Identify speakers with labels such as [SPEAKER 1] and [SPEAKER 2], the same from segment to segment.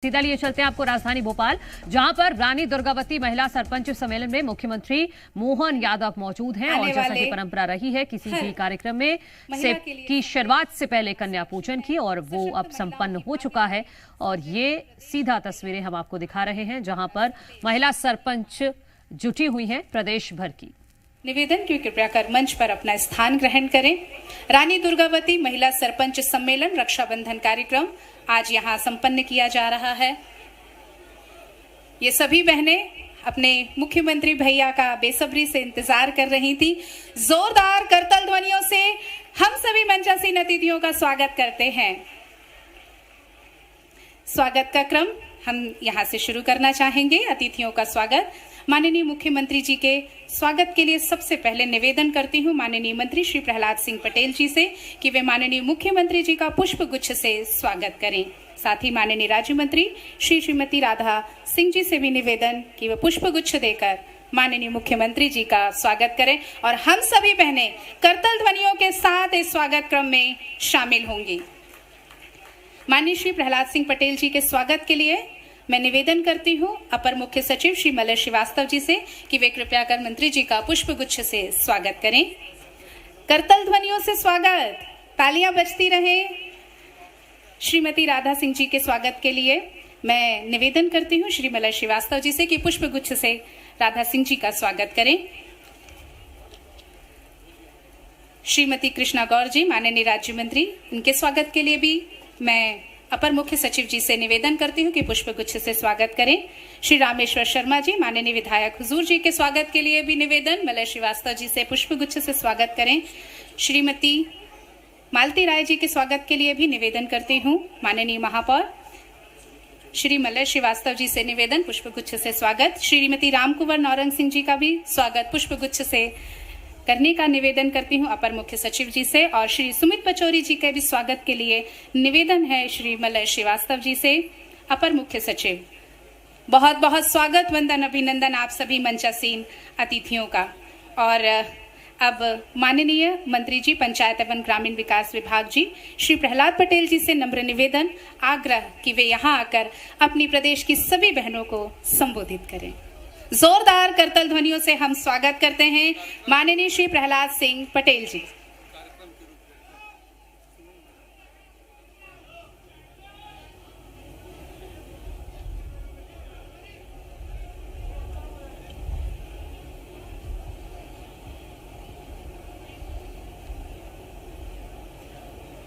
[SPEAKER 1] सीधा लिए चलते हैं आपको राजधानी भोपाल, जहां पर रानी दुर्गावती महिला सरपंच सम्मेलन में मुख्यमंत्री मोहन यादव मौजूद हैं और जैसा कि परंपरा रही है किसी भी कार्यक्रम में की शुरुआत से पहले कन्या पूजन की और वो अब संपन्न हो चुका है। और ये सीधा तस्वीरें हम आपको दिखा रहे हैं जहां पर महिला सरपंच जुटी हुई हैं प्रदेश भर की।
[SPEAKER 2] निवेदन की कृपया कर मंच पर अपना स्थान ग्रहण करें। रानी दुर्गावती महिला सरपंच सम्मेलन रक्षाबंधन कार्यक्रम आज यहां संपन्न किया जा रहा है। ये सभी बहनें अपने मुख्यमंत्री भैया का बेसब्री से इंतजार कर रही थी। जोरदार करतल ध्वनियों से हम सभी मंचासीन अतिथियों का स्वागत करते हैं। स्वागत का क्रम हम यहां से शुरू करना चाहेंगे। अतिथियों का स्वागत। माननीय मुख्यमंत्री जी के स्वागत के लिए सबसे पहले निवेदन करती हूं माननीय मंत्री श्री प्रहलाद सिंह पटेल जी से कि वे माननीय मुख्यमंत्री जी का पुष्प गुच्छ से स्वागत करें। साथ ही माननीय राज्य मंत्री श्रीमती राधा सिंह जी से भी निवेदन कि वे पुष्प गुच्छ देकर माननीय मुख्यमंत्री जी का स्वागत करें और हम सभी बहनें करतल ध्वनियों के साथ इस स्वागत क्रम में शामिल होंगी। माननीय श्री प्रहलाद सिंह पटेल जी के स्वागत के लिए मैं निवेदन करती हूं अपर मुख्य सचिव श्री मलय श्रीवास्तव जी से कि वे कृपया कर मंत्री जी का पुष्प गुच्छ से स्वागत करें। करतल ध्वनियों से स्वागत, तालियां बजती रहे। श्रीमती राधा सिंह जी के स्वागत के लिए मैं निवेदन करती हूं श्री मलय श्रीवास्तव जी से कि पुष्प गुच्छ से राधा सिंह जी का स्वागत करें। श्रीमती कृष्णा गौर जी माननीय राज्य मंत्री, इनके स्वागत के लिए भी मैं अपर मुख्य सचिव जी से निवेदन करती हूं कि पुष्प गुच्छ से स्वागत करें। श्री रामेश्वर शर्मा जी माननीय विधायक हुजूर जी के स्वागत के लिए भी निवेदन मलय श्रीवास्तव जी से पुष्प गुच्छ से स्वागत करें। श्रीमती मालती राय जी के स्वागत के लिए भी निवेदन करती हूं माननीय महापौर श्री मलय श्रीवास्तव जी से निवेदन पुष्प गुच्छ से स्वागत। श्रीमती रामकुंवर नौरंग सिंह जी का भी स्वागत पुष्प गुच्छ से करने का निवेदन करती हूं अपर मुख्य सचिव जी से। और श्री सुमित पचौरी जी के भी स्वागत के लिए निवेदन है श्री मलय श्रीवास्तव जी से अपर मुख्य सचिव। बहुत बहुत स्वागत, वंदन, अभिनंदन आप सभी मंचासीन अतिथियों का। और अब माननीय मंत्री जी पंचायत एवं ग्रामीण विकास विभाग जी श्री प्रहलाद पटेल जी से नम्र निवेदन आग्रह कि वे यहाँ आकर अपनी प्रदेश की सभी बहनों को संबोधित करें। जोरदार करतल ध्वनियों से हम स्वागत करते हैं माननीय श्री प्रहलाद सिंह पटेल जी।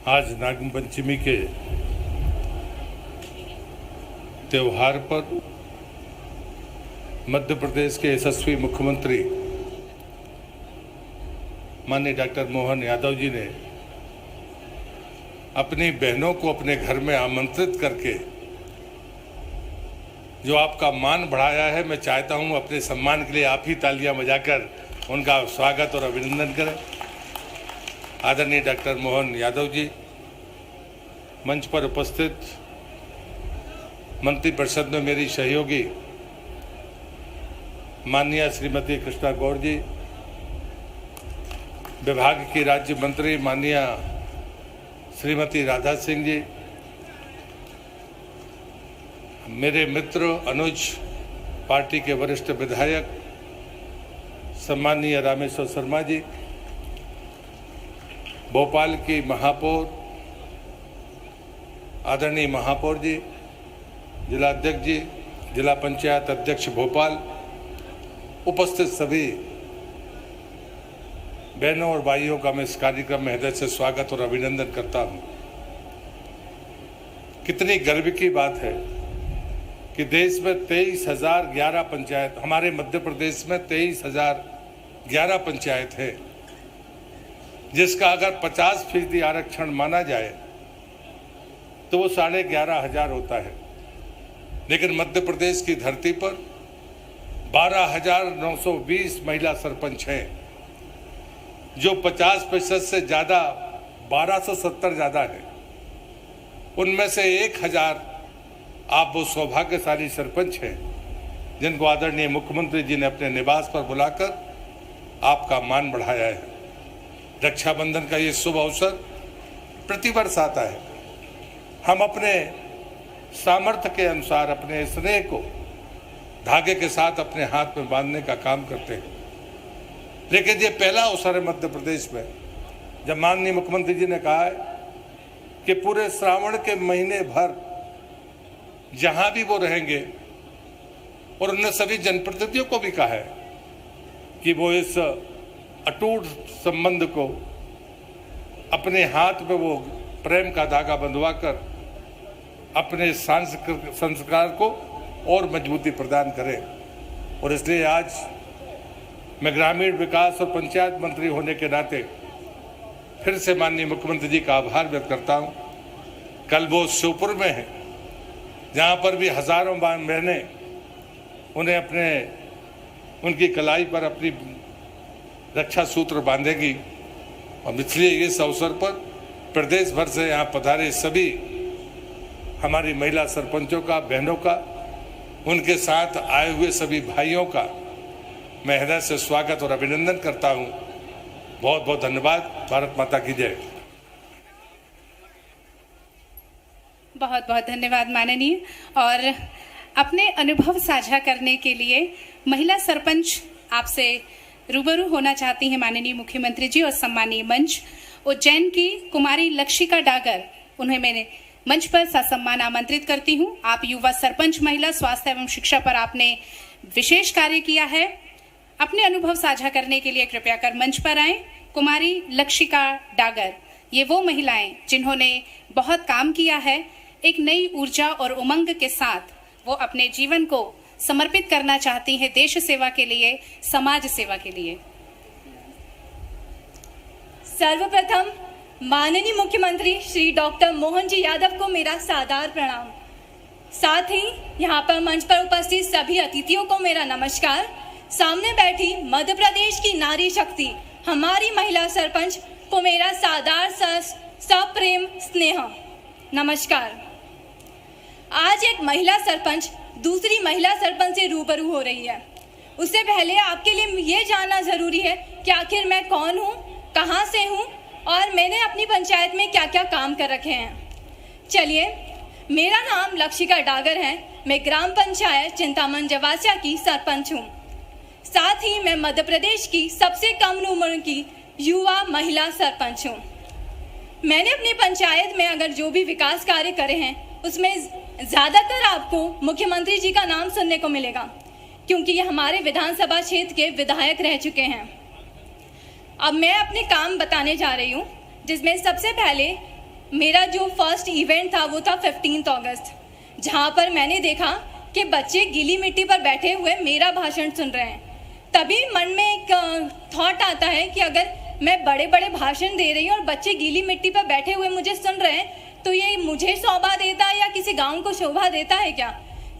[SPEAKER 3] आज नाग पंचमी के त्योहार पर मध्य प्रदेश के यशस्वी मुख्यमंत्री माननीय डॉक्टर मोहन यादव जी ने अपनी बहनों को अपने घर में आमंत्रित करके जो आपका मान बढ़ाया है, मैं चाहता हूं अपने सम्मान के लिए आप ही तालियां बजाकर उनका स्वागत और अभिनंदन करें। आदरणीय डॉक्टर मोहन यादव जी, मंच पर उपस्थित मंत्रिपरिषद में मेरी सहयोगी माननीय श्रीमती कृष्णा गौर जी, विभाग की राज्य मंत्री माननीय श्रीमती राधा सिंह जी, मेरे मित्र अनुज पार्टी के वरिष्ठ विधायक सम्माननीय रामेश्वर शर्मा जी, भोपाल की महापौर आदरणीय महापौर जी, जिला अध्यक्ष जी, जिला पंचायत अध्यक्ष भोपाल, उपस्थित सभी बहनों और भाइयों का मैं इस कार्यक्रम में हृदय से स्वागत और अभिनंदन करता हूं। कितनी गर्व की बात है कि देश में 23,011 पंचायत, हमारे मध्य प्रदेश में 23,011 पंचायत है, जिसका अगर 50% आरक्षण माना जाए तो वो 11,500 होता है। लेकिन मध्य प्रदेश की धरती पर 12,920 महिला सरपंच हैं, जो 50% से ज़्यादा 1,270 ज़्यादा है। उनमें से 1,000 आप वो सौभाग्यशाली सरपंच हैं जिनको आदरणीय मुख्यमंत्री जी ने अपने निवास पर बुलाकर आपका मान बढ़ाया है। रक्षाबंधन का ये शुभ अवसर प्रतिवर्ष आता है। हम अपने सामर्थ्य के अनुसार अपने स्नेह को धागे के साथ अपने हाथ में बांधने का काम करते हैं। लेकिन ये पहला अवसर है मध्य प्रदेश में जब माननीय मुख्यमंत्री जी ने कहा है कि पूरे श्रावण के महीने भर जहां भी वो रहेंगे, और उन्होंने सभी जनप्रतिनिधियों को भी कहा है कि वो इस अटूट संबंध को अपने हाथ में वो प्रेम का धागा बंधवा कर अपने संस्कार को और मजबूती प्रदान करें। और इसलिए आज मैं ग्रामीण विकास और पंचायत मंत्री होने के नाते फिर से माननीय मुख्यमंत्री जी का आभार व्यक्त करता हूं। कल वो श्योपुर में है जहां पर भी हजारों बहनें उन्हें उनकी कलाई पर अपनी रक्षा सूत्र बांधेगी। और इसलिए इस अवसर पर प्रदेश भर से यहाँ पधारे सभी हमारी महिला सरपंचों का, बहनों का, उनके साथ आए हुए सभी भाइयों का मैं हृदय से स्वागत और अभिनंदन करता हूँ। बहुत बहुत धन्यवाद। भारत माता की जय।
[SPEAKER 2] बहुत बहुत धन्यवाद माननीय। और अपने अनुभव साझा करने के लिए महिला सरपंच आपसे रूबरू होना चाहती हैं माननीय मुख्यमंत्री जी और सम्मानीय मंच। उज्जैन की कुमारी लक्षिका डागर, उन्हें मैंने मंच पर ससम्मान आमंत्रित करती हूं। आप युवा सरपंच, महिला, स्वास्थ्य एवं शिक्षा पर आपने विशेष कार्य किया है। अपने अनुभव साझा करने के लिए कृपया कर मंच पर आएं। कुमारी लक्षिका डागर, ये वो महिलाएं जिन्होंने बहुत काम किया है। एक नई ऊर्जा और उमंग के साथ वो अपने जीवन को समर्पित करना चाहती हैं देश सेवा के लिए, समाज सेवा के लिए।
[SPEAKER 4] सर्वप्रथम माननीय मुख्यमंत्री श्री डॉक्टर मोहन जी यादव को मेरा सादर प्रणाम। साथ ही यहाँ पर मंच पर उपस्थित सभी अतिथियों को मेरा नमस्कार। सामने बैठी मध्य प्रदेश की नारी शक्ति हमारी महिला सरपंच को मेरा सादर सप्रेम स्नेह नमस्कार। आज एक महिला सरपंच दूसरी महिला सरपंच से रूबरू हो रही है। उससे पहले आपके लिए ये जानना जरूरी है कि आखिर मैं कौन हूँ, कहाँ से हूँ और मैंने अपनी पंचायत में क्या क्या काम कर रखे हैं। चलिए, मेरा नाम लक्षिका डागर है। मैं ग्राम पंचायत चिंतामन जवासिया की सरपंच हूँ। साथ ही मैं मध्य प्रदेश की सबसे कम उम्र की युवा महिला सरपंच हूँ। मैंने अपनी पंचायत में अगर जो भी विकास कार्य करे हैं उसमें ज्यादातर आपको मुख्यमंत्री जी का नाम सुनने को मिलेगा, क्योंकि ये हमारे विधानसभा क्षेत्र के विधायक रह चुके हैं। अब मैं अपने काम बताने जा रही हूँ, जिसमें सबसे पहले मेरा जो फर्स्ट इवेंट था वो था 15 अगस्त, जहाँ पर मैंने देखा कि बच्चे गीली मिट्टी पर बैठे हुए मेरा भाषण सुन रहे हैं। तभी मन में एक थॉट आता है कि अगर मैं बड़े बड़े भाषण दे रही हूँ और बच्चे गीली मिट्टी पर बैठे हुए मुझे सुन रहे हैं, तो ये मुझे शोभा देता है या किसी गांव को शोभा देता है क्या?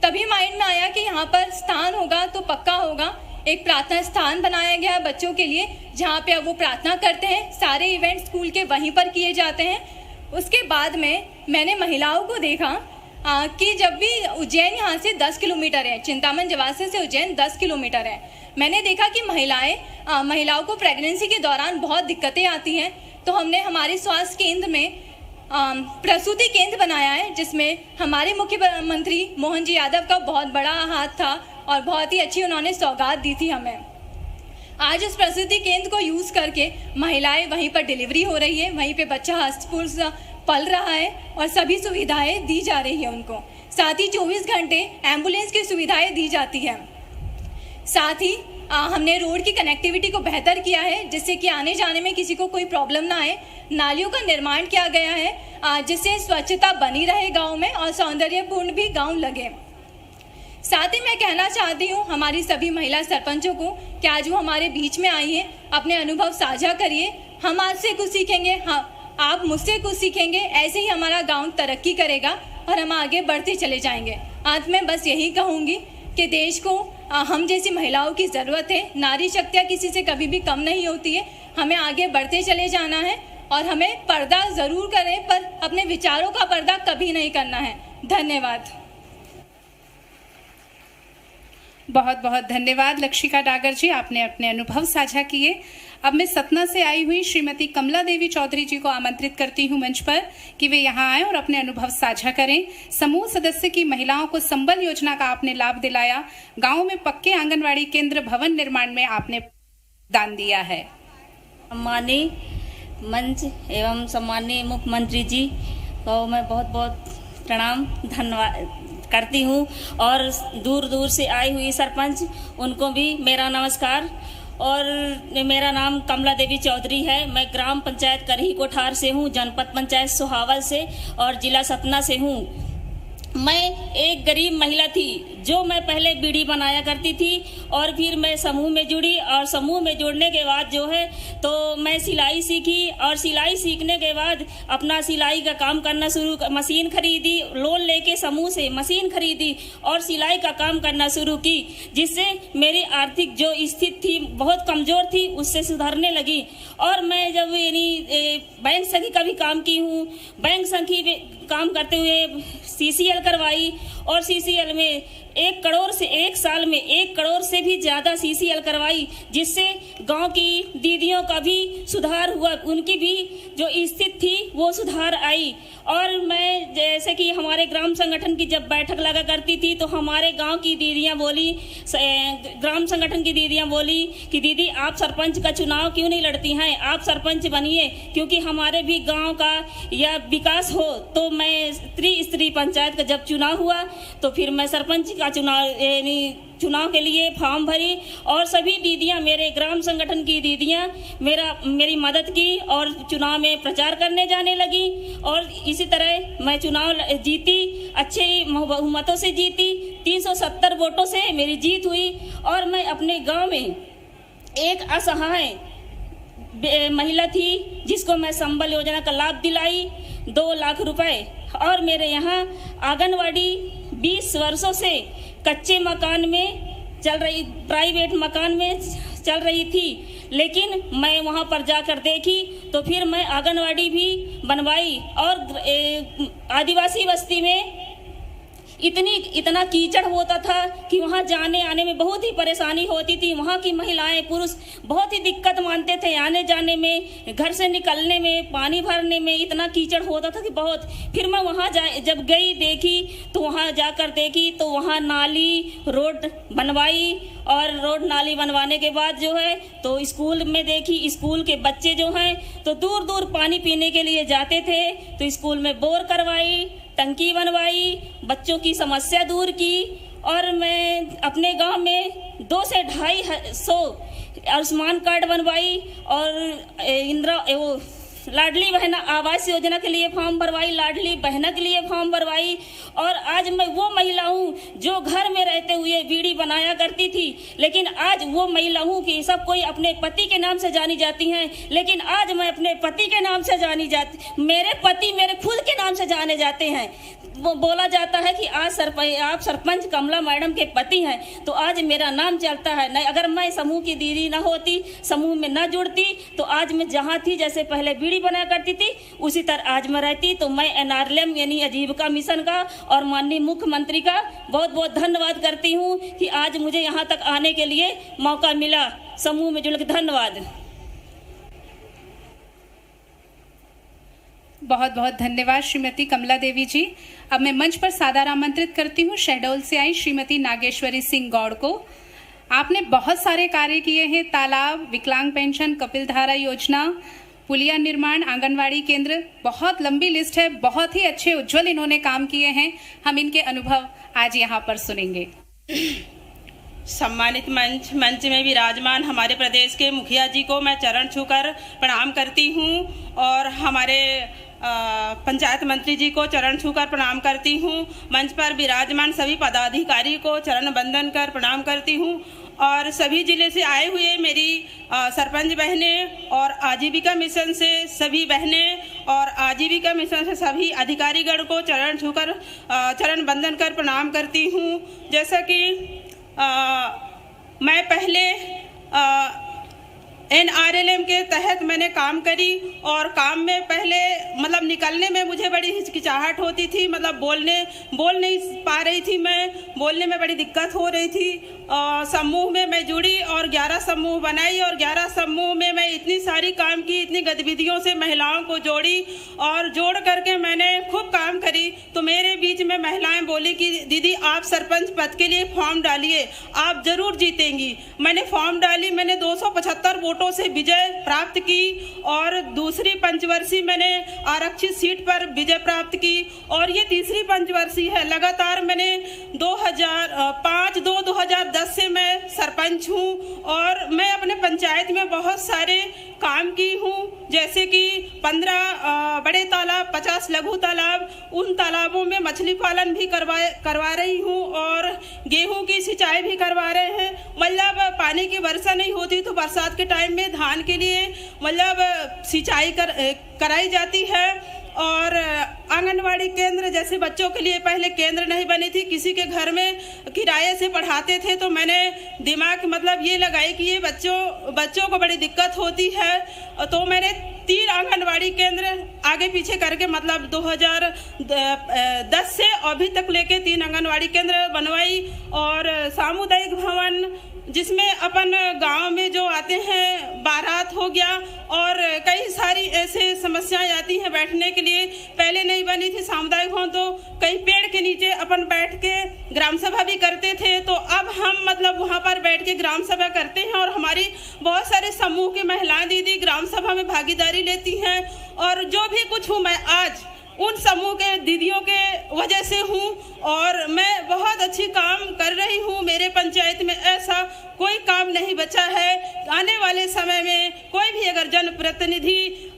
[SPEAKER 4] तभी माइंड में आया कि यहाँ पर स्थान होगा तो पक्का होगा। एक प्रार्थना स्थान बनाया गया है बच्चों के लिए, जहाँ पे वो प्रार्थना करते हैं। सारे इवेंट स्कूल के वहीं पर किए जाते हैं। उसके बाद में मैंने महिलाओं को देखा कि जब भी उज्जैन यहाँ से 10 किलोमीटर है, चिंतामन जवासिया से उज्जैन 10 किलोमीटर है, मैंने देखा कि महिलाओं को प्रेगनेंसी के दौरान बहुत दिक्कतें आती हैं। तो हमने हमारे स्वास्थ्य केंद्र में प्रसूति केंद्र बनाया है, जिसमें हमारे मुख्यमंत्री मोहन जी यादव का बहुत बड़ा हाथ था और बहुत ही अच्छी उन्होंने सौगात दी थी हमें। आज उस प्रसूति केंद्र को यूज करके महिलाएं वहीं पर डिलीवरी हो रही है, वहीं पे बच्चा हस्तपुष्ट पल रहा है और सभी सुविधाएं दी जा रही है उनको। साथ ही 24 घंटे एम्बुलेंस की सुविधाएं दी जाती है। साथ ही हमने रोड की कनेक्टिविटी को बेहतर किया है, जिससे कि आने जाने में किसी को कोई प्रॉब्लम ना आए। नालियों का निर्माण किया गया है, जिससे स्वच्छता बनी रहे गांव में और सौंदर्यपूर्ण भी गांव लगे। साथ ही मैं कहना चाहती हूँ हमारी सभी महिला सरपंचों को कि आज वो हमारे बीच में आई हैं, अपने अनुभव साझा करिए। हम आपसे कुछ सीखेंगे, हाँ आप मुझसे कुछ सीखेंगे। ऐसे ही हमारा गाँव तरक्की करेगा और हम आगे बढ़ते चले जाएंगे। अंत में बस यही कहूँगी कि देश को हम जैसी महिलाओं की ज़रूरत है। नारी शक्तियाँ किसी से कभी भी कम नहीं होती है। हमें आगे बढ़ते चले जाना है और हमें पर्दा ज़रूर करें, पर अपने विचारों का पर्दा कभी नहीं करना है। धन्यवाद।
[SPEAKER 2] बहुत बहुत धन्यवाद लक्षिका डागर जी, आपने अपने अनुभव साझा किए। अब मैं सतना से आई हुई श्रीमती कमला देवी चौधरी जी को आमंत्रित करती हूं मंच पर कि वे यहां आए और अपने अनुभव साझा करें। समूह सदस्य की महिलाओं को संबल योजना का आपने लाभ दिलाया, गांव में पक्के आंगनवाड़ी केंद्र भवन निर्माण में आपने दान दिया है।
[SPEAKER 5] सम्मानीय मंच एवं सम्मानीय मुख्यमंत्री जी को मैं बहुत बहुत प्रणाम धन्यवाद करती हूँ, और दूर दूर से आई हुई सरपंच उनको भी मेरा नमस्कार। और मेरा नाम कमला देवी चौधरी है, मैं ग्राम पंचायत करही कोठार से हूँ, जनपद पंचायत सोहावल से और जिला सतना से हूँ। मैं एक गरीब महिला थी जो मैं पहले बीड़ी बनाया करती थी और फिर मैं समूह में जुड़ी, और समूह में जुड़ने के बाद जो है तो मैं सिलाई सीखी, और सिलाई सीखने के बाद अपना सिलाई का काम करना शुरू, मशीन खरीदी, लोन लेके समूह से मशीन खरीदी और सिलाई का काम करना शुरू की, जिससे मेरी आर्थिक जो स्थिति थी बहुत कमज़ोर थी उससे सुधरने लगी। और मैं जब यानी बैंक सखी का भी काम की हूँ, बैंक सखी काम करते हुए CCL करवाई, और CCL में 1 करोड़ से 1 साल में 1 करोड़ से भी ज़्यादा CCL करवाई, जिससे गांव की दीदियों का भी सुधार हुआ, उनकी भी जो स्थिति थी वो सुधार आई। और मैं जैसे कि हमारे ग्राम संगठन की जब बैठक लगा करती थी तो हमारे गांव की दीदियां बोली, ग्राम संगठन की दीदियां बोली कि दीदी आप सरपंच का चुनाव क्यों नहीं लड़ती हैं, आप सरपंच बनिए, क्योंकि हमारे भी गांव का या विकास हो। तो मैं स्त्री पंचायत का जब चुनाव हुआ तो फिर मैं सरपंच का चुनाव के लिए फॉर्म भरी, और सभी दीदियां, मेरे ग्राम संगठन की दीदियां मेरी मदद की और चुनाव में प्रचार करने जाने लगी। और इसी तरह मैं चुनाव जीती, अच्छे बहुमतों से जीती, 370 वोटों से मेरी जीत हुई। और मैं अपने गांव में एक असहाय महिला थी जिसको मैं संबल योजना का लाभ दिलाई 2 लाख रुपए, और मेरे यहाँ आंगनवाड़ी 20 वर्षों से कच्चे मकान में चल रही, प्राइवेट मकान में चल रही थी, लेकिन मैं वहाँ पर जाकर देखी तो फिर मैं आंगनवाड़ी भी बनवाई। और आदिवासी बस्ती में इतना कीचड़ होता था कि वहाँ जाने आने में बहुत ही परेशानी होती थी। वहाँ की महिलाएं पुरुष बहुत ही दिक्कत मानते थे आने जाने में, घर से निकलने में, पानी भरने में इतना कीचड़ होता था कि बहुत। फिर मैं वहाँ जब गई देखी तो वहाँ जाकर देखी तो वहाँ नाली रोड बनवाई, और रोड नाली बनवाने के बाद जो है तो स्कूल में देखी, स्कूल के बच्चे जो हैं तो दूर दूर पानी पीने के लिए जाते थे, तो स्कूल में बोर करवाई, टंकी बनवाई, बच्चों की समस्या दूर की। और मैं अपने गांव में 200 से 250 आयुष्मान कार्ड बनवाई, और लाडली बहना आवास योजना के लिए फॉर्म भरवाई, लाडली बहना के लिए फॉर्म भरवाई। और आज मैं वो महिला हूँ जो घर में रहते हुए बीड़ी बनाया करती थी, लेकिन आज वो महिला हूँ कि सब कोई अपने पति के नाम से जानी जाती हैं, लेकिन आज मैं अपने पति के नाम से जानी जाती, मेरे पति मेरे खुद के नाम से जाने जाते हैं। वो बोला जाता है कि आज आप सरपंच कमला मैडम के पति हैं, तो आज मेरा नाम चलता है। नहीं, अगर मैं समूह की दीदी न होती, समूह में न जुड़ती, तो आज मैं जहाँ थी, जैसे पहले बीड़ी बनाया करती थी उसी तरह आज मैं रहती। तो मैं NRLM यानी आजीविका मिशन का और माननीय मुख्यमंत्री का बहुत बहुत धन्यवाद करती हूँ कि आज मुझे यहाँ तक आने के लिए मौका मिला, समूह में जुड़कर। धन्यवाद।
[SPEAKER 2] बहुत बहुत धन्यवाद श्रीमती कमला देवी जी। अब मैं मंच पर सादर आमंत्रित करती हूँ शहडोल से आई श्रीमती नागेश्वरी सिंह गौड़ को। आपने बहुत सारे कार्य किए हैं, तालाब, विकलांग पेंशन, कपिलधारा योजना, पुलिया निर्माण, आंगनवाड़ी केंद्र, बहुत लंबी लिस्ट है। बहुत ही अच्छे उज्जवल इन्होंने काम किए हैं। हम इनके अनुभव आज यहाँ पर सुनेंगे।
[SPEAKER 6] सम्मानित मंच में विराजमान हमारे प्रदेश के मुखिया जी को मैं चरण छूकर प्रणाम करती हूँ, और हमारे पंचायत मंत्री जी को चरण छूकर प्रणाम करती हूँ। मंच पर विराजमान सभी पदाधिकारी को चरण वंदन कर प्रणाम करती हूँ, और सभी जिले से आए हुए मेरी सरपंच बहनें और आजीविका मिशन से सभी बहनें और आजीविका मिशन से सभी अधिकारीगण को चरण छूकर चरण वंदन कर प्रणाम करती हूँ। जैसा कि मैं पहले NRLM के तहत मैंने काम करी, और काम में पहले मतलब निकलने में मुझे बड़ी हिचकिचाहट होती थी, मतलब बोल नहीं पा रही थी, मैं बोलने में बड़ी दिक्कत हो रही थी। समूह में मैं जुड़ी और 11 समूह बनाई और 11 समूह में मैं इतनी सारी काम की, इतनी गतिविधियों से महिलाओं को जोड़ी और जोड़ करके मैंने खूब काम करी। तो मेरे बीच में महिलाएं बोली कि दीदी आप सरपंच पद के लिए फॉर्म डालिए, आप जरूर जीतेंगी। मैंने फॉर्म डाली, मैंने 275 वोटों से विजय प्राप्त की और दूसरी पंचवर्षीय मैंने आरक्षित सीट पर विजय प्राप्त की और ये तीसरी पंचवर्षीय है। लगातार मैंने 2005-2010 से मैं सरपंच हूँ और मैं अपने पंचायत में बहुत सारे काम की हूँ, जैसे कि 15 बड़े तालाब, 50 लघु तालाब, उन तालाबों में मछली पालन भी करवा रही हूँ और गेहूं की सिंचाई भी करवा रहे हैं। मतलब पानी की वर्षा नहीं होती तो बरसात के टाइम में धान के लिए मतलब सिंचाई कराई जाती है। और आंगनवाड़ी केंद्र, जैसे बच्चों के लिए पहले केंद्र नहीं बनी थी, किसी के घर में किराए से पढ़ाते थे, तो मैंने दिमाग मतलब ये लगाई कि ये बच्चों को बड़ी दिक्कत होती है, तो मैंने 3 आंगनवाड़ी केंद्र आगे पीछे करके मतलब 2010 से अभी तक लेके 3 आंगनवाड़ी केंद्र बनवाई और सामुदायिक भवन जिसमें अपन गांव में जो आते हैं, बारात हो गया और कई सारी ऐसे समस्याएं आती हैं बैठने के लिए। पहले नहीं बनी थी सामुदायिक भवन, तो कई पेड़ के नीचे अपन बैठ के ग्राम सभा भी करते थे, तो अब हम मतलब वहां पर बैठ के ग्राम सभा करते हैं और हमारी बहुत सारे समूह की महिलाएं दीदी ग्राम सभा में भागीदारी लेती हैं और जो भी कुछ हूँ मैं आज उन समूह के दीदियों के वजह से हूँ और मैं बहुत अच्छी काम कर रही हूँ। मेरे पंचायत में ऐसा कोई काम नहीं बचा है। आने वाले समय में कोई भी अगर जनप्रतिनिधि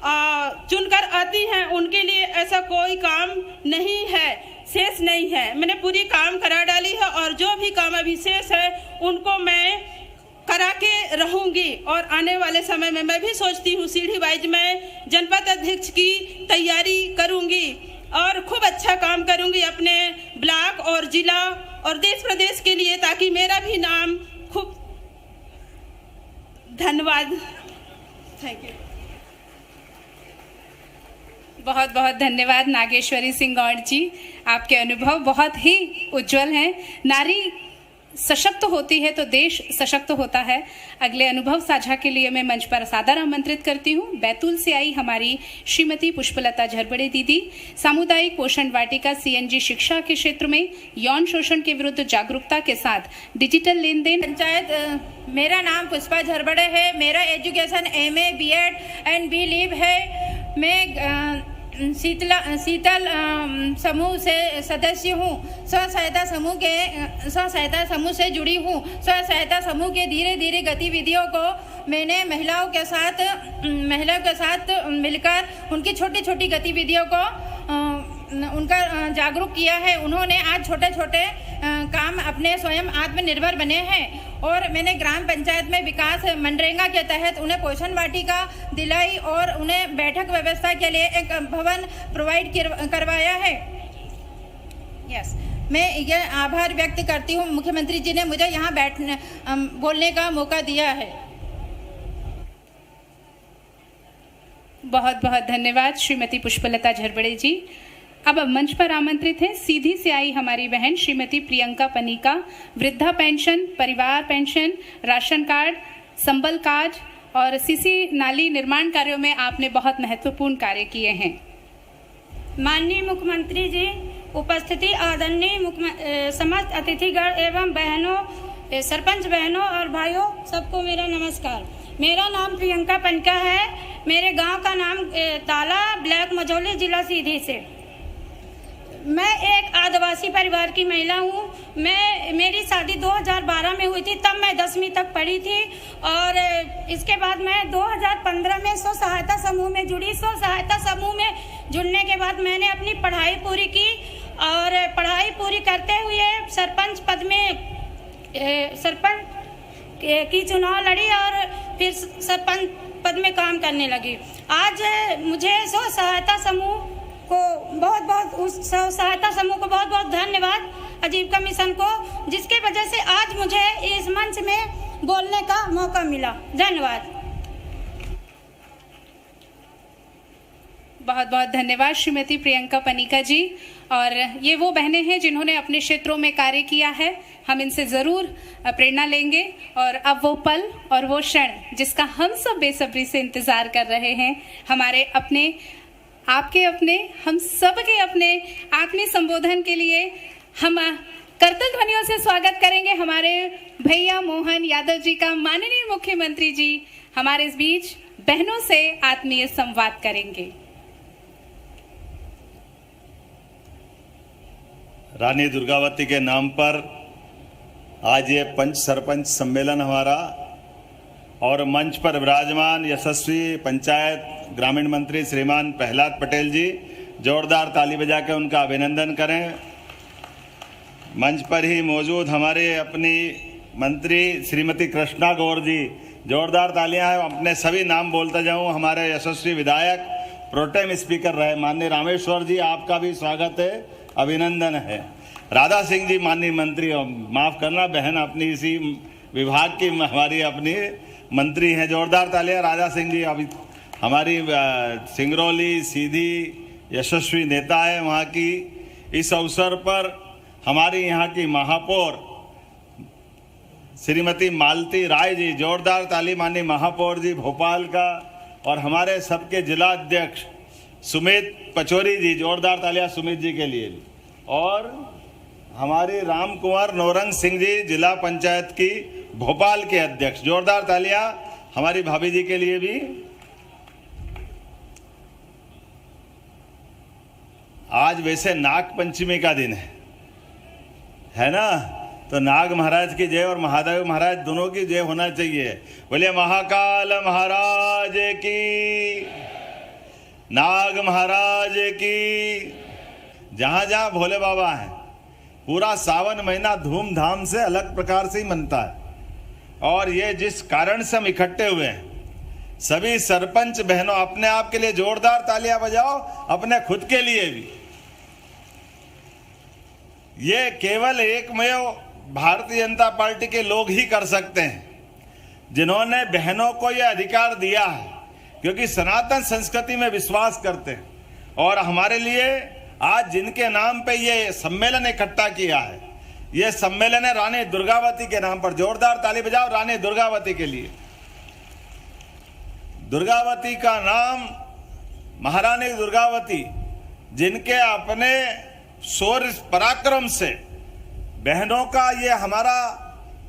[SPEAKER 6] चुनकर आती हैं, उनके लिए ऐसा कोई काम नहीं है, शेष नहीं है। मैंने पूरी काम करा डाली है और जो भी काम अभी शेष है उनको मैं करा के रहूंगी और आने वाले समय में मैं भी सोचती हूँ सीढ़ी वाइज मैं जनपद अध्यक्ष की तैयारी करूंगी और खूब अच्छा काम करूंगी अपने ब्लॉक और जिला और देश प्रदेश के लिए, ताकि मेरा भी नाम खूब। धन्यवाद, थैंक यू।
[SPEAKER 2] बहुत बहुत धन्यवाद नागेश्वरी सिंह गौड़ जी, आपके अनुभव बहुत ही उज्जवल हैं। नारी सशक्त होती है तो देश सशक्त होता है। अगले अनुभव साझा के लिए मैं मंच पर सादर आमंत्रित करती हूँ बैतूल से आई हमारी श्रीमती पुष्पलता झरबड़े दीदी। सामुदायिक पोषण वाटिका CNG शिक्षा के क्षेत्र में यौन शोषण के विरुद्ध जागरूकता के साथ डिजिटल लेन देन।
[SPEAKER 7] पंचायत, मेरा नाम पुष्पा झरबड़े है। मेरा education MA BEd and B.Liv है। मैं शीतल समूह से सदस्य हूँ। स्व सहायता समूह से जुड़ी हूँ। स्व सहायता समूह के धीरे धीरे गतिविधियों को मैंने महिलाओं के साथ मिलकर उनकी छोटी छोटी गतिविधियों को उनका जागरूक किया है। उन्होंने आज छोटे छोटे काम अपने स्वयं आत्मनिर्भर बने हैं और मैंने ग्राम पंचायत में विकास मनरेगा के तहत उन्हें पोषण वाटिका दिलाई और उन्हें बैठक व्यवस्था के लिए एक भवन प्रोवाइड करवाया है। यस, मैं ये आभार व्यक्त करती हूँ, मुख्यमंत्री जी ने मुझे यहाँ बोलने का मौका दिया है।
[SPEAKER 2] बहुत बहुत धन्यवाद श्रीमती पुष्पलता झरबड़े जी। अब मंच पर आमंत्रित है सीधी से आई हमारी बहन श्रीमती प्रियंका पनिका। वृद्धा पेंशन, परिवार पेंशन, राशन कार्ड, संबल कार्ड और सीसी नाली निर्माण कार्यों में आपने बहुत महत्वपूर्ण कार्य किए हैं।
[SPEAKER 8] माननीय मुख्यमंत्री जी, उपस्थिति आदरणीय समस्त अतिथिगण एवं बहनों, सरपंच बहनों और भाइयों, सबको मेरा नमस्कार। मेरा नाम प्रियंका पनिका है। मेरे गांव का नाम ताला, ब्लॉक मझौली, जिला सीधी से। मैं एक आदिवासी परिवार की महिला हूँ। मेरी शादी 2012 में हुई थी, तब मैं 10वीं तक पढ़ी थी और इसके बाद मैं 2015 में स्व सहायता समूह में जुड़ी। स्व सहायता समूह में जुड़ने के बाद मैंने अपनी पढ़ाई पूरी की और पढ़ाई पूरी करते हुए सरपंच पद की चुनाव लड़ी और फिर सरपंच पद में काम करने लगी। आज मुझे स्व सहायता समूह को बहुत बहुत धन्यवाद, आजीविका मिशन को, जिसके वजह से आज मुझे इस मंच में बोलने का मौका मिला। धन्यवाद।
[SPEAKER 2] बहुत बहुत धन्यवाद श्रीमती प्रियंका पनिका जी। और ये वो बहनें हैं जिन्होंने अपने क्षेत्रों में कार्य किया है। हम इनसे ज़रूर प्रेरणा लेंगे और अब वो पल और वो क्षण जिसका हम सब बेसब्री से इंतज़ार कर रहे हैं, हमारे अपने, आपके अपने, हम सब के अपने आत्मीय संबोधन के लिए हम करतल ध्वनियों से स्वागत करेंगे हमारे भैया मोहन यादव जी का। माननीय मुख्यमंत्री जी हमारे इस बीच बहनों से आत्मीय संवाद करेंगे।
[SPEAKER 9] रानी दुर्गावती के नाम पर आज ये पंच सरपंच सम्मेलन हमारा, और मंच पर विराजमान यशस्वी पंचायत ग्रामीण मंत्री श्रीमान प्रहलाद पटेल जी, जोरदार ताली बजा के उनका अभिनंदन करें। मंच पर ही मौजूद हमारे अपनी मंत्री श्रीमती कृष्णा गौर जी, जोरदार तालियां हैं। अपने सभी नाम बोलता जाऊं। हमारे यशस्वी विधायक प्रोटेम स्पीकर रहे माननीय रामेश्वर जी, आपका भी स्वागत है, अभिनंदन है। राधा सिंह जी माननीय मंत्री, माफ़ करना बहन अपनी इसी विभाग की हमारी अपनी मंत्री हैं, जोरदार तालियां राधा सिंह जी। अभी हमारी सिंगरौली सीधी यशस्वी नेता है वहाँ की। इस अवसर पर हमारी यहाँ की महापौर श्रीमती मालती राय जी, जोरदार ताली माननीय महापौर जी भोपाल का, और हमारे सबके जिला अध्यक्ष सुमित पचौरी जी, जोरदार तालियां सुमित जी के लिए। और हमारे राम कुंवर नौरंग सिंह जी, जिला पंचायत की भोपाल के अध्यक्ष, जोरदार तालियां हमारी भाभी जी के लिए भी। आज वैसे नाग पंचमी का दिन है ना, तो नाग महाराज की जय और महादेव महाराज दोनों की जय होना चाहिए। बोलिए महाकाल महाराज की, नाग महाराज की। जहां जहां भोले बाबा हैं, पूरा सावन महीना धूमधाम से अलग प्रकार से ही मनता है। और ये जिस कारण से हम इकट्ठे हुए हैं, सभी सरपंच बहनों अपने आप के लिए जोरदार तालियां बजाओ, अपने खुद के लिए भी। ये केवल एकमेव भारतीय जनता पार्टी के लोग ही कर सकते हैं, जिन्होंने बहनों को यह अधिकार दिया है, क्योंकि सनातन संस्कृति में विश्वास करते हैं। और हमारे लिए आज जिनके नाम पे ये सम्मेलन इकट्ठा किया है, ये सम्मेलन है रानी दुर्गावती के नाम पर। जोरदार ताली बजाओ रानी दुर्गावती के लिए। दुर्गावती का नाम महारानी दुर्गावती, जिनके अपने शौर्य पराक्रम से बहनों का ये हमारा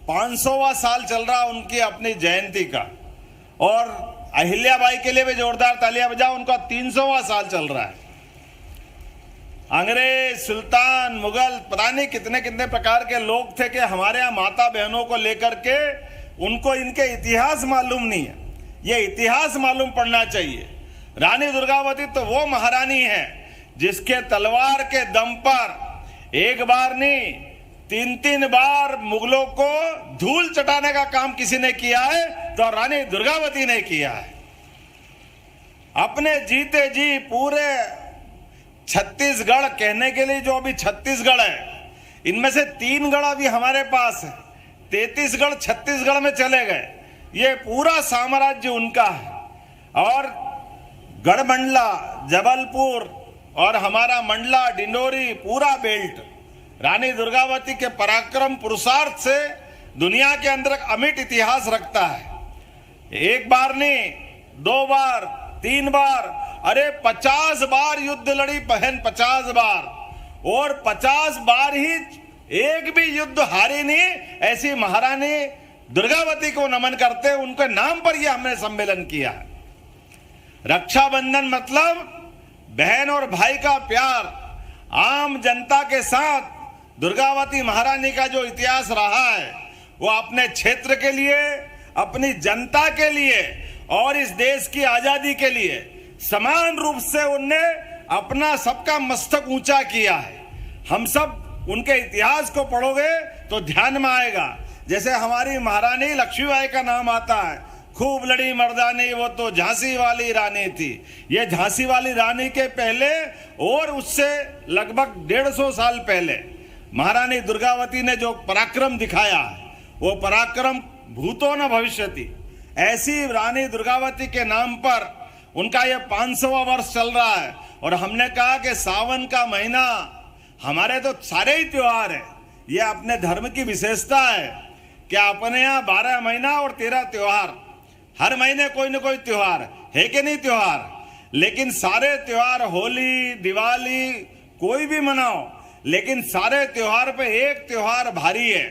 [SPEAKER 9] 500वां साल चल रहा उनकी अपनी जयंती का। और अहिल्याबाई के लिए भी जोरदार तालियां बजाओ, उनका 300वां साल चल रहा है। अंग्रेज, सुल्तान, मुगल, पता नहीं कितने कितने प्रकार के लोग थे कि हमारे यहाँ माता बहनों को लेकर के उनको इनके इतिहास मालूम नहीं है। ये इतिहास मालूम पड़ना चाहिए। रानी दुर्गावती तो वो महारानी है जिसके तलवार के दम पर एक बार नहीं 3-3 बार मुगलों को धूल चटाने का काम किसी ने किया है तो रानी दुर्गावती ने किया है। अपने जीते जी पूरे छत्तीसगढ़ कहने के लिए, जो अभी छत्तीसगढ़ है, इनमें से 3 गढ़ अभी हमारे पास है, 33 गढ़ छत्तीसगढ़ में चले गए। ये पूरा साम्राज्य उनका है। और गढ़मंडला, जबलपुर और हमारा मंडला, डिंडोरी, पूरा बेल्ट रानी दुर्गावती के पराक्रम पुरुषार्थ से दुनिया के अंदर अमिट इतिहास रखता है। एक बार नहीं, 2 बार, 3 बार, अरे 50 बार युद्ध लड़ी बहन, 50 बार, और 50 बार ही एक भी युद्ध हारी नहीं। ऐसी महारानी दुर्गावती को नमन करते हैं, उनके नाम पर यह हमने सम्मेलन किया है। रक्षाबंधन मतलब बहन और भाई का प्यार। आम जनता के साथ दुर्गावती महारानी का जो इतिहास रहा है, वो अपने क्षेत्र के लिए, अपनी जनता के लिए और इस देश की आजादी के लिए समान रूप से उनने अपना सबका मस्तक ऊंचा किया है। हम सब उनके इतिहास को पढ़ोगे तो ध्यान में आएगा। जैसे हमारी महारानी लक्ष्मीबाई का नाम आता है, खूब लड़ी मर्दानी, वो तो झांसी वाली रानी थी। ये झांसी वाली रानी के पहले और उससे लगभग 150 साल पहले महारानी दुर्गावती ने जो पराक्रम दिखाया है, वो पराक्रम भूतो न भविष्यति। ऐसी रानी दुर्गावती के नाम पर उनका ये 500वां वर्ष चल रहा है। और हमने कहा कि सावन का महीना हमारे तो सारे ही त्योहार हैं। ये अपने धर्म की विशेषता है कि अपने यहाँ 12 महीना और 13 त्योहार, हर महीने कोई न कोई त्योहार है कि नहीं त्योहार। लेकिन सारे त्योहार, होली, दिवाली, कोई भी मनाओ, लेकिन सारे त्योहार पे एक त्योहार भारी है,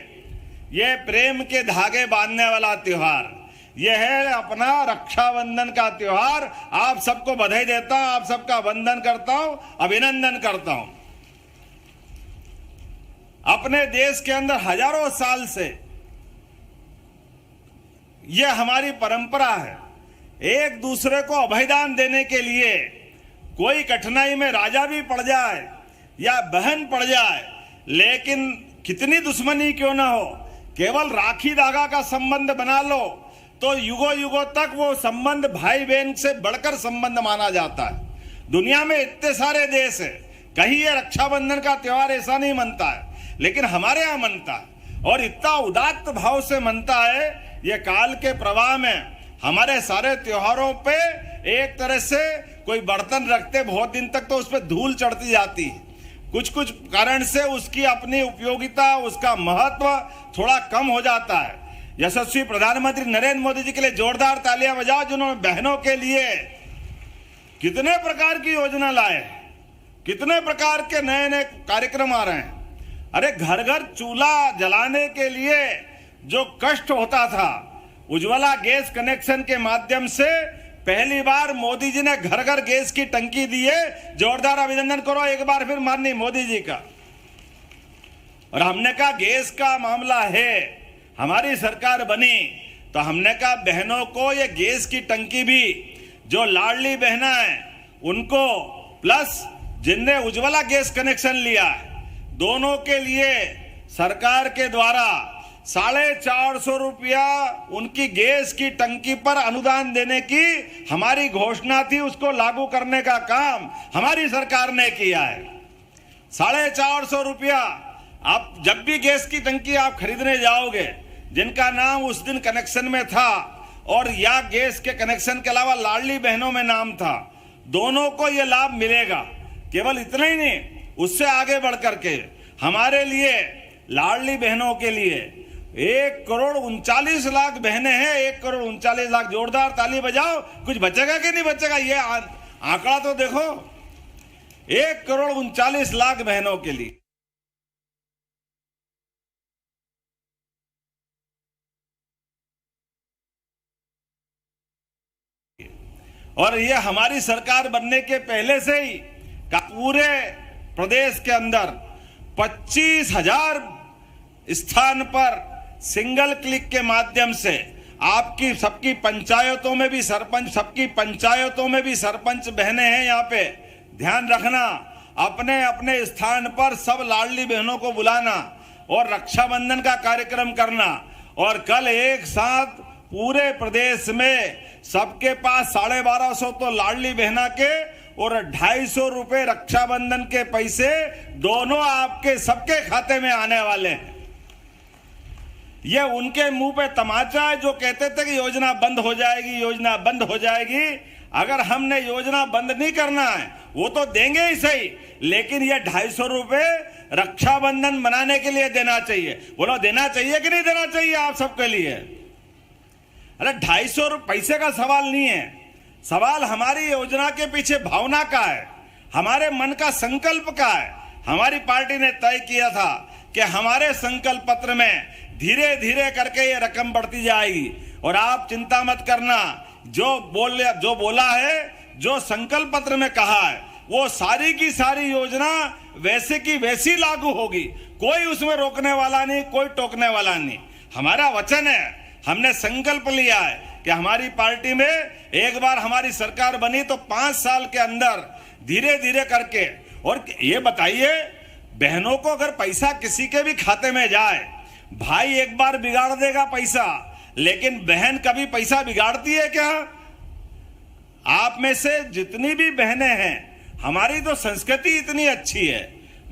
[SPEAKER 9] ये प्रेम के धागे बांधने वाला त्योहार, ये है अपना रक्षाबंधन का त्योहार। आप सबको बधाई देता हूं, आप सबका वंदन करता हूं, अभिनंदन करता हूं। अपने देश के अंदर हजारों साल से यह हमारी परंपरा है, एक दूसरे को अभयदान देने के लिए कोई कठिनाई में राजा भी पड़ जाए या बहन पड़ जाए, लेकिन कितनी दुश्मनी क्यों ना हो, केवल राखी धागा का संबंध बना लो तो युगों युगों तक वो संबंध भाई बहन से बढ़कर संबंध माना जाता है। दुनिया में इतने सारे देश है, कहीं ये रक्षाबंधन का त्योहार ऐसा नहीं मनता है, लेकिन हमारे यहाँ मनता है और इतना उदात्त भाव से मनता है। ये काल के प्रवाह में हमारे सारे त्योहारों पे एक तरह से कोई बर्तन रखते बहुत दिन तक तो उस पर धूल चढ़ती जाती है, कुछ कुछ कारण से उसकी अपनी उपयोगिता, उसका महत्व थोड़ा कम हो जाता है। यशस्वी प्रधानमंत्री नरेंद्र मोदी जी के लिए जोरदार तालियां बजाओ, जिन्होंने बहनों के लिए कितने प्रकार की योजना लाए, कितने प्रकार के नए नए कार्यक्रम आ रहे हैं। अरे घर घर चूल्हा जलाने के लिए जो कष्ट होता था, उज्ज्वला गैस कनेक्शन के माध्यम से पहली बार मोदी जी ने घर घर गैस की टंकी दी है। जोरदार अभिनंदन करो एक बार फिर माननीय मोदी जी का। और हमने कहा गैस का मामला है, हमारी सरकार बनी तो हमने कहा बहनों को ये गैस की टंकी भी, जो लाडली बहना है उनको, प्लस जिनने उज्ज्वला गैस कनेक्शन लिया है, दोनों के लिए सरकार के द्वारा 450 रुपया उनकी गैस की टंकी पर अनुदान देने की हमारी घोषणा थी। उसको लागू करने का काम हमारी सरकार ने किया है। 450 रुपया आप जब भी गैस की टंकी आप खरीदने जाओगे, जिनका नाम उस दिन कनेक्शन में था और या गैस के कनेक्शन के अलावा लाडली बहनों में नाम था, दोनों को यह लाभ मिलेगा। केवल इतना ही नहीं, उससे आगे बढ़ करके हमारे लिए लाडली बहनों के लिए 1,39,00,000 बहनें हैं, 1,39,00,000। जोरदार ताली बजाओ। कुछ बचेगा कि नहीं बचेगा, ये आंकड़ा तो देखो, 1,39,00,000 बहनों के लिए। और ये हमारी सरकार बनने के पहले से ही पूरे प्रदेश के अंदर 25,000 स्थान पर सिंगल क्लिक के माध्यम से आपकी सबकी पंचायतों में भी सरपंच, सबकी पंचायतों में भी सरपंच बहनें हैं। यहाँ पे ध्यान रखना, अपने अपने स्थान पर सब लाडली बहनों को बुलाना और रक्षाबंधन का कार्यक्रम करना। और कल एक साथ पूरे प्रदेश में सबके पास 1250 तो लाडली बहना के और 250 रुपए रक्षाबंधन के पैसे दोनों आपके सबके खाते में आने वाले हैं। ये उनके मुंह पे तमाचा है जो कहते थे कि योजना बंद हो जाएगी, योजना बंद हो जाएगी। अगर हमने योजना बंद नहीं करना है, वो तो देंगे ही सही, लेकिन ये 250 रुपए रक्षाबंधन मनाने के लिए देना चाहिए। बोलो देना चाहिए कि नहीं देना चाहिए आप सबके लिए? अरे 250 पैसे का सवाल नहीं है, सवाल हमारी योजना के पीछे भावना का है, हमारे मन का संकल्प का है। हमारी पार्टी ने तय किया था कि हमारे संकल्प पत्र में धीरे धीरे करके ये रकम बढ़ती जाएगी। और आप चिंता मत करना, जो बोला है, जो संकल्प पत्र में कहा है, वो सारी की सारी योजना वैसे की वैसी लागू होगी। कोई उसमें रोकने वाला नहीं, कोई टोकने वाला नहीं। हमारा वचन है, हमने संकल्प लिया है कि हमारी पार्टी में एक बार हमारी सरकार बनी तो 5 साल के अंदर धीरे धीरे करके। और ये बताइए, बहनों को अगर पैसा किसी के भी खाते में जाए, भाई एक बार बिगाड़ देगा पैसा, लेकिन बहन कभी पैसा बिगाड़ती है क्या? आप में से जितनी भी बहनें हैं, हमारी तो संस्कृति इतनी अच्छी है,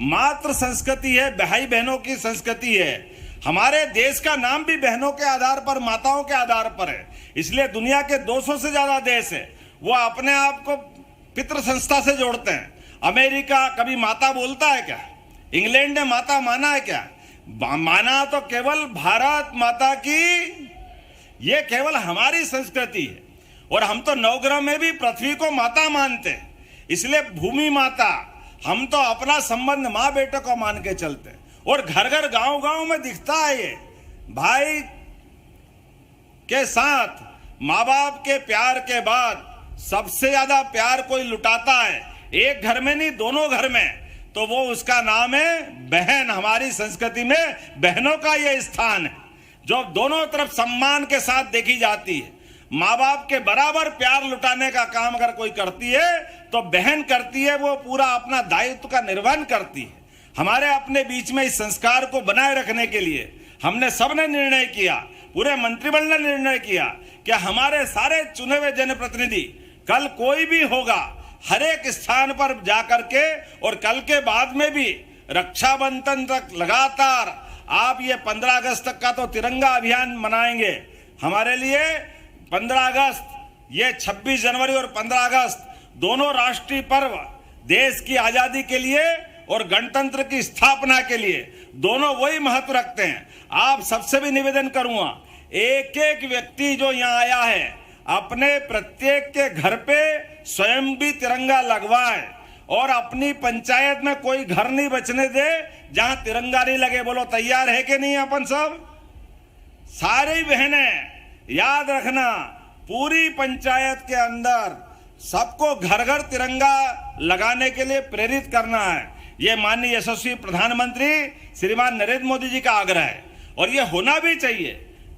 [SPEAKER 9] मातृ संस्कृति है, भाई बहनों की संस्कृति है। हमारे देश का नाम भी बहनों के आधार पर, माताओं के आधार पर है। इसलिए दुनिया के 200 से ज्यादा देश है, वो अपने आप को पितृ संस्था से जोड़ते हैं। अमेरिका कभी माता बोलता है क्या? इंग्लैंड ने माता माना है क्या? माना तो केवल भारत माता की, ये केवल हमारी संस्कृति है। और हम तो नवग्रह में भी पृथ्वी को माता मानते हैं, इसलिए भूमि माता, हम तो अपना संबंध माँ बेटे को मान के चलते हैं। और घर घर गांव गांव में दिखता है ये, भाई के साथ माँ बाप के प्यार के बाद सबसे ज्यादा प्यार कोई लुटाता है, एक घर में नहीं दोनों घर में, तो वो उसका नाम है बहन। हमारी संस्कृति में बहनों का ये स्थान है जो दोनों तरफ सम्मान के साथ देखी जाती है। माँ बाप के बराबर प्यार लुटाने का काम अगर कोई करती है तो बहन करती है, वो पूरा अपना दायित्व का निर्वहन करती है। हमारे अपने बीच में इस संस्कार को बनाए रखने के लिए हमने सबने निर्णय किया, पूरे मंत्रिमंडल ने निर्णय किया कि हमारे सारे चुने हुए जनप्रतिनिधि कल कोई भी होगा, हर एक स्थान पर जाकर के, और कल के बाद में भी रक्षाबंधन तक लगातार आप ये 15 अगस्त तक का तो तिरंगा अभियान मनाएंगे। हमारे लिए 15 अगस्त, ये 26 जनवरी और 15 अगस्त दोनों राष्ट्रीय पर्व देश की आजादी के लिए और गणतंत्र की स्थापना के लिए दोनों वही महत्व रखते हैं। आप सबसे भी निवेदन करूंगा, एक एक व्यक्ति जो यहाँ आया है अपने प्रत्येक के घर पे स्वयं भी तिरंगा लगवाए, और अपनी पंचायत में कोई घर नहीं बचने दे जहां तिरंगा नहीं लगे। बोलो तैयार है कि नहीं? अपन सब सारी बहनें याद रखना, पूरी पंचायत के अंदर सबको घर घर तिरंगा लगाने के लिए प्रेरित करना है। ये माननीय यशस्वी प्रधानमंत्री श्रीमान नरेंद्र मोदी जी का आग्रह है, और ये होना भी चाहिए।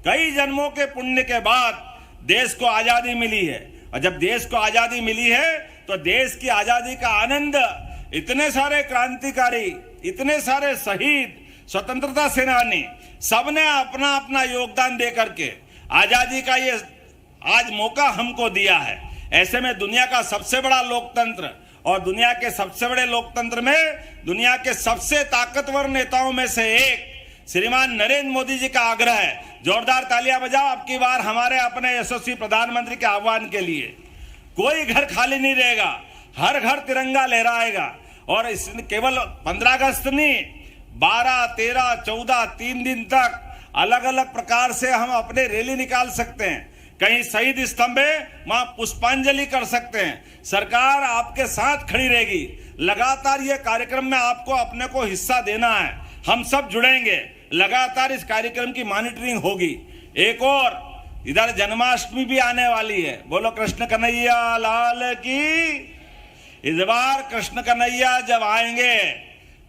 [SPEAKER 9] कई जन्मों के पुण्य के बाद देश को आजादी मिली है, और जब देश को आजादी मिली है तो देश की आजादी का आनंद, इतने सारे क्रांतिकारी, इतने सारे शहीद, स्वतंत्रता सेनानी, सबने अपना अपना योगदान दे करके आजादी का ये आज मौका हमको दिया है। ऐसे में दुनिया का सबसे बड़ा लोकतंत्र, और दुनिया के सबसे बड़े लोकतंत्र में दुनिया के सबसे ताकतवर नेताओं में से एक श्रीमान नरेंद्र मोदी जी का आग्रह है। जोरदार तालियां बजाओ अब की बार हमारे अपने यशस्वी प्रधानमंत्री के आह्वान के लिए। कोई घर खाली नहीं रहेगा, हर घर तिरंगा लहराएगा। और इस केवल 15 अगस्त नहीं, 12, 13, 14 3 दिन तक अलग अलग प्रकार से हम अपने रैली निकाल सकते हैं। कहीं शहीद स्तंभ है, वहां पुष्पांजलि कर सकते हैं। सरकार आपके साथ खड़ी रहेगी। लगातार ये कार्यक्रम में आपको अपने को हिस्सा देना है, हम सब जुड़ेंगे, लगातार इस कार्यक्रम की मॉनिटरिंग होगी। एक और इधर जन्माष्टमी भी आने वाली है। बोलो कृष्ण कन्हैया लाल की। इस बार कृष्ण कन्हैया जब आएंगे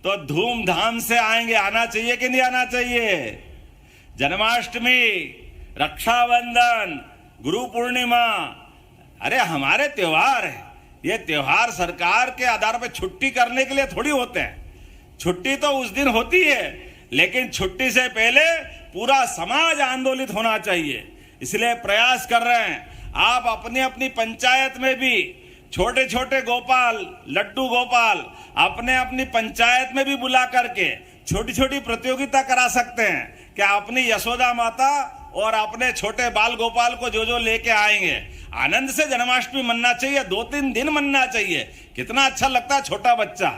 [SPEAKER 9] तो धूमधाम से आएंगे, आना चाहिए कि नहीं आना चाहिए? जन्माष्टमी, रक्षाबंधन, गुरु पूर्णिमा, अरे हमारे त्योहार है। ये त्योहार सरकार के आधार पर छुट्टी करने के लिए थोड़ी होते हैं। छुट्टी तो उस दिन होती है, लेकिन छुट्टी से पहले पूरा समाज आंदोलित होना चाहिए। इसलिए प्रयास कर रहे हैं आप अपनी अपनी पंचायत में भी छोटे छोटे गोपाल, लड्डू गोपाल अपने अपनी पंचायत में भी बुला करके छोटी छोटी प्रतियोगिता करा सकते हैं कि अपनी यशोदा माता और अपने छोटे बाल गोपाल को जो लेके आएंगे, आनंद से जन्माष्टमी मनना चाहिए। 2-3 दिन मनना चाहिए। कितना अच्छा लगता है, छोटा बच्चा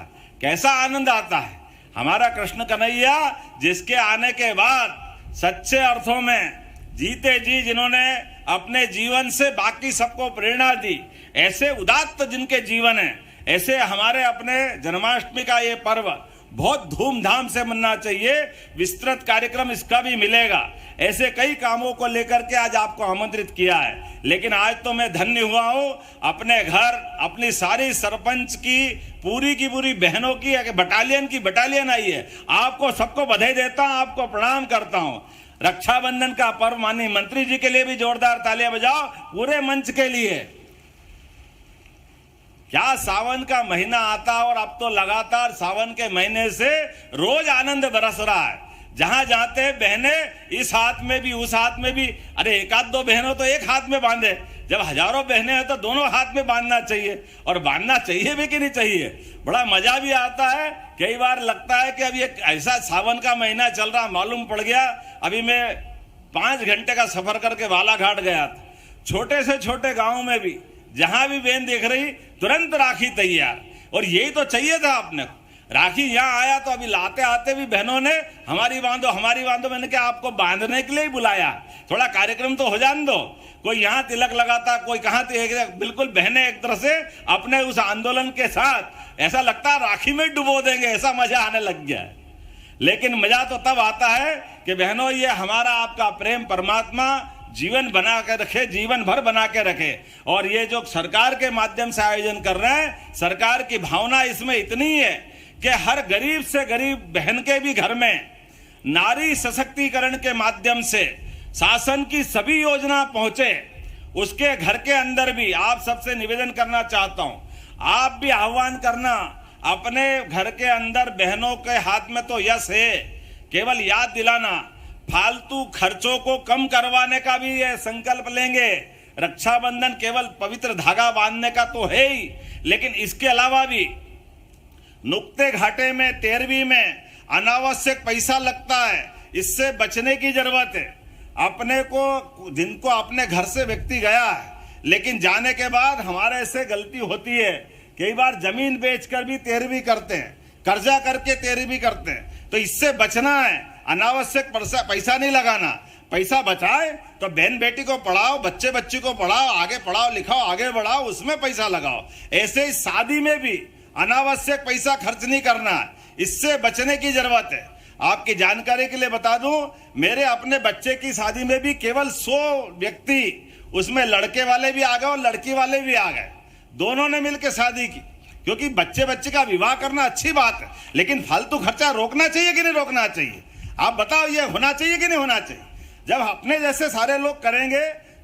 [SPEAKER 9] कैसा आनंद आता है। हमारा कृष्ण कन्हैया जिसके आने के बाद सच्चे अर्थों में जीते जी, जिन्होंने अपने जीवन से बाकी सबको प्रेरणा दी, ऐसे उदात्त जिनके जीवन है, ऐसे हमारे अपने जन्माष्टमी का ये पर्व बहुत धूमधाम से मनना चाहिए। विस्तृत कार्यक्रम इसका भी मिलेगा। ऐसे कई कामों को लेकर के आज आपको आमंत्रित किया है। लेकिन आज तो मैं धन्य हुआ हूं, अपने घर अपनी सारी सरपंच की पूरी बहनों की बटालियन आई है। आपको सबको बधाई देता हूं, आपको प्रणाम करता हूं। रक्षाबंधन का पर्व माननीय मंत्री जी के लिए भी जोरदार तालियां बजाओ, पूरे मंच के लिए। क्या सावन का महीना आता, और अब तो लगातार सावन के महीने से रोज आनंद बरस रहा है। जहां जाते बहनें इस हाथ में भी उस हाथ में भी, अरे एक आध दो बहनों तो एक हाथ में बांधे, जब हजारों बहनें हैं तो दोनों हाथ में बांधना चाहिए। और बांधना चाहिए भी कि नहीं चाहिए? बड़ा मजा भी आता है। कई बार लगता है कि अब ये ऐसा सावन का महीना चल रहा, मालूम पड़ गया अभी मैं 5 घंटे का सफर करके बालाघाट गया था। छोटे से छोटे गाँव में भी जहां भी बहन देख रही तुरंत राखी तैयार। और यही तो चाहिए था अपने को। राखी यहाँ आया तो अभी लाते आते भी बहनों ने हमारी बांधो हमारी बांधो, मैंने कहा आपको बांधने के लिए ही बुलाया, थोड़ा कार्यक्रम तो हो जाने दो। कोई यहाँ तिलक लगाता, कोई कहाँ बिल्कुल बहनें एक तरह से अपने उस आंदोलन के साथ ऐसा लगता है राखी में डुबो देंगे, ऐसा मजा आने लग गया है। लेकिन मजा तो तब आता है कि बहनों ये हमारा आपका प्रेम परमात्मा जीवन बना के रखे, जीवन भर बना के रखे। और ये जो सरकार के माध्यम से आयोजन कर रहे हैं, सरकार की भावना इसमें इतनी है कि हर गरीब से गरीब बहन के भी घर में नारी सशक्तिकरण के माध्यम से शासन की सभी योजना पहुंचे, उसके घर के अंदर भी आप सबसे निवेदन करना चाहता हूं, आप भी आह्वान करना, अपने घर के अंदर बहनों के हाथ में तो यश है, केवल याद दिलाना, फालतू खर्चों को कम करवाने का भी ये संकल्प लेंगे। रक्षाबंधन केवल पवित्र धागा बांधने का तो है ही, लेकिन इसके अलावा भी नुक्ते घाटे में 13वीं में अनावश्यक पैसा लगता है, इससे बचने की जरूरत है। अपने को जिनको अपने घर से व्यक्ति गया है, लेकिन जाने के बाद हमारे से गलती होती है, कई बार जमीन बेचकर भी 13वीं करते हैं, कर्जा करके 13वीं करते हैं, तो इससे बचना है। अनावश्यक पैसा नहीं लगाना, पैसा बचाए तो बहन बेटी को पढ़ाओ, बच्चे बच्ची को पढ़ाओ, आगे पढ़ाओ लिखाओ, आगे बढ़ाओ, उसमें पैसा लगाओ। ऐसे ही शादी में भी अनावश्यक पैसा खर्च नहीं करना है, इससे बचने की जरूरत है। आपकी जानकारी के लिए बता दूं, मेरे अपने बच्चे की शादी में भी केवल 100 व्यक्ति, उसमें लड़के वाले भी आ गए और लड़की वाले भी आ गए, दोनों ने मिलकर शादी की। क्योंकि बच्चे का विवाह करना अच्छी बात है, लेकिन फालतू खर्चा रोकना चाहिए कि नहीं रोकना चाहिए? आप बताओ, ये होना चाहिए कि नहीं होना चाहिए? जब अपने जैसे सारे लोग करेंगे,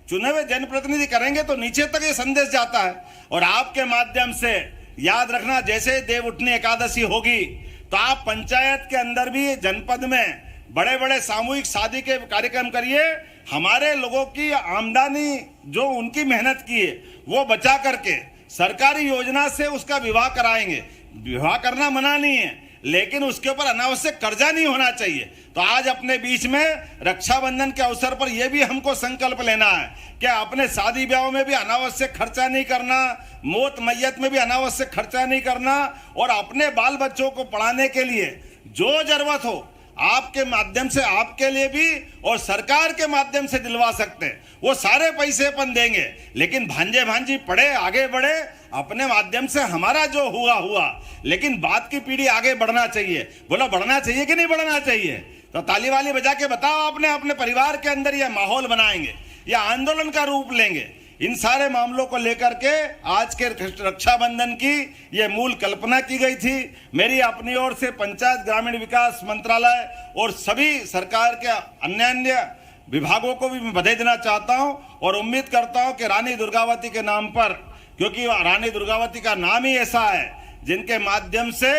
[SPEAKER 9] चुने हुए जनप्रतिनिधि करेंगे, तो नीचे तक ये संदेश जाता है। और आपके माध्यम से याद रखना, जैसे देव उठनी एकादशी होगी तो आप पंचायत के अंदर भी, जनपद में बड़े बड़े सामूहिक शादी के कार्यक्रम करिए। हमारे लोगों की आमदनी जो उनकी मेहनत की है वो बचा करके सरकारी योजना से उसका विवाह कराएंगे। विवाह करना मना नहीं है, लेकिन उसके ऊपर अनावश्यक कर्जा नहीं होना चाहिए। तो आज अपने बीच में रक्षाबंधन के अवसर पर यह भी हमको संकल्प लेना है कि अपने शादी ब्याह में भी अनावश्यक खर्चा नहीं करना, मौत मैयत में भी अनावश्यक खर्चा नहीं करना, और अपने बाल बच्चों को पढ़ाने के लिए जो जरूरत हो आपके माध्यम से, आपके लिए भी और सरकार के माध्यम से दिलवा सकते हैं, वो सारे पैसे अपन देंगे। लेकिन भांजे भांजी पढ़े, आगे बढ़े, अपने माध्यम से हमारा जो हुआ, लेकिन बाद की पीढ़ी आगे बढ़ना चाहिए। बोला बढ़ना चाहिए कि नहीं बढ़ना चाहिए? तो ताली वाली बजा के बताओ, अपने अपने परिवार के अंदर यह माहौल बनाएंगे, यह आंदोलन का रूप लेंगे। इन सारे मामलों को लेकर के आज के रक्षाबंधन की ये मूल कल्पना की गई थी। मेरी अपनी ओर से पंचायत ग्रामीण विकास मंत्रालय और सभी सरकार के अन्य विभागों को भी मैं बधाई देना चाहता हूं, और उम्मीद करता हूं कि रानी दुर्गावती के नाम पर, क्योंकि रानी दुर्गावती का नाम ही ऐसा है जिनके माध्यम से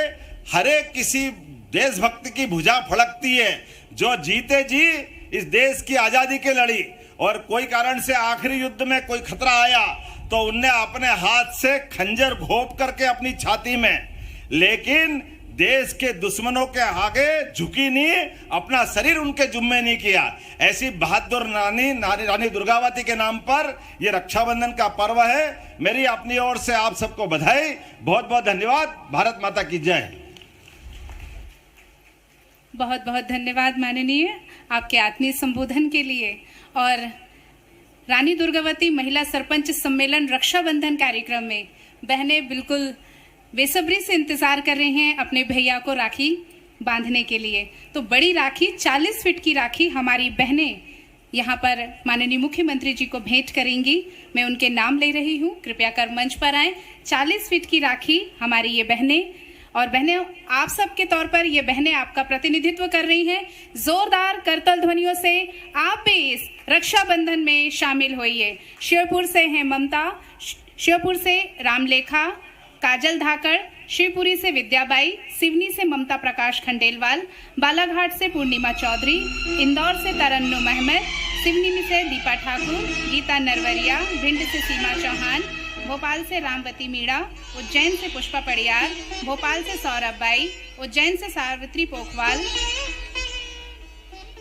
[SPEAKER 9] हर एक किसी देशभक्ति की भुजा फड़कती है, जो जीते जी इस देश की आजादी के लड़ी, और कोई कारण से आखिरी युद्ध में कोई खतरा आया तो उनने अपने हाथ से खंजर घोंप करके अपनी छाती में, लेकिन देश के दुश्मनों के आगे झुकी नहीं, अपना शरीर उनके जुम्मे नहीं किया। ऐसी बहादुर रानी दुर्गावती के नाम पर यह रक्षाबंधन का पर्व है। मेरी अपनी ओर से आप सबको बधाई, बहुत बहुत धन्यवाद। भारत माता की जय।
[SPEAKER 2] बहुत बहुत धन्यवाद माननीय, आपके आत्मीय संबोधन के लिए। और रानी दुर्गावती महिला सरपंच सम्मेलन रक्षाबंधन कार्यक्रम में बहनें बिल्कुल बेसब्री से इंतजार कर रही हैं अपने भैया को राखी बांधने के लिए। तो बड़ी राखी, 40 फीट की राखी हमारी बहनें यहाँ पर माननीय मुख्यमंत्री जी को भेंट करेंगी। मैं उनके नाम ले रही हूँ, कृपया कर मंच पर आए। 40 फीट की राखी हमारी ये बहनें, और बहनें आप सबके तौर पर ये बहनें आपका प्रतिनिधित्व कर रही हैं। जोरदार करतल ध्वनियों से आप भी इस रक्षाबंधन में शामिल होइए। शिवपुर से हैं ममता, शिवपुर से रामलेखा, काजल धाकड़, शिवपुरी से विद्याबाई, सिवनी से ममता प्रकाश खंडेलवाल, बालाघाट से पूर्णिमा चौधरी, इंदौर से तरन्नुम अहमद, सिवनी से दीपा ठाकुर, गीता नरवरिया, भिंड से सीमा चौहान, भोपाल से रामवती मीणा, उज्जैन से पुष्पा पड़ियार, भोपाल से सौरभ बाई, उज्जैन से सावित्री पोखवाल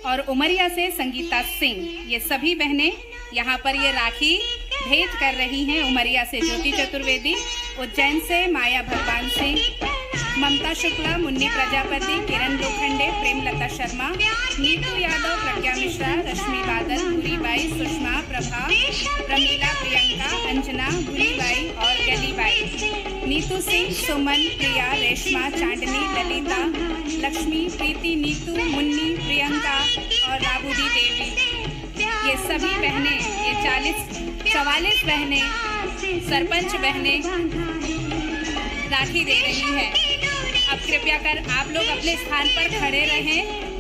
[SPEAKER 2] और उमरिया से संगीता सिंह। ये सभी बहनें यहाँ पर ये राखी भेंट कर रही हैं। उमरिया से ज्योति चतुर्वेदी, उज्जैन से माया भगवान सिंह, ममता शुक्ला, मुन्नी प्रजापति, किरण लोखंडे, प्रेमलता शर्मा, नीतू यादव, प्रज्ञा मिश्रा, रश्मि बादल, भूरीबाई, सुषमा, प्रभा, प्रमीला, प्रियंका, अंजना, भूरीबाई और गलीबाई, नीतू सिंह, सुमन, प्रिया, रेशमा, चांदनी, ललिता, लक्ष्मी, प्रीति, नीतू, मुन्नी, प्रियंका और राबुदी देवी। ये सभी बहनें, ये 44 बहनें, सरपंच बहनें राखी दे रही हैं। अब कृपया कर आप लोग अपने स्थान पर खड़े रहें।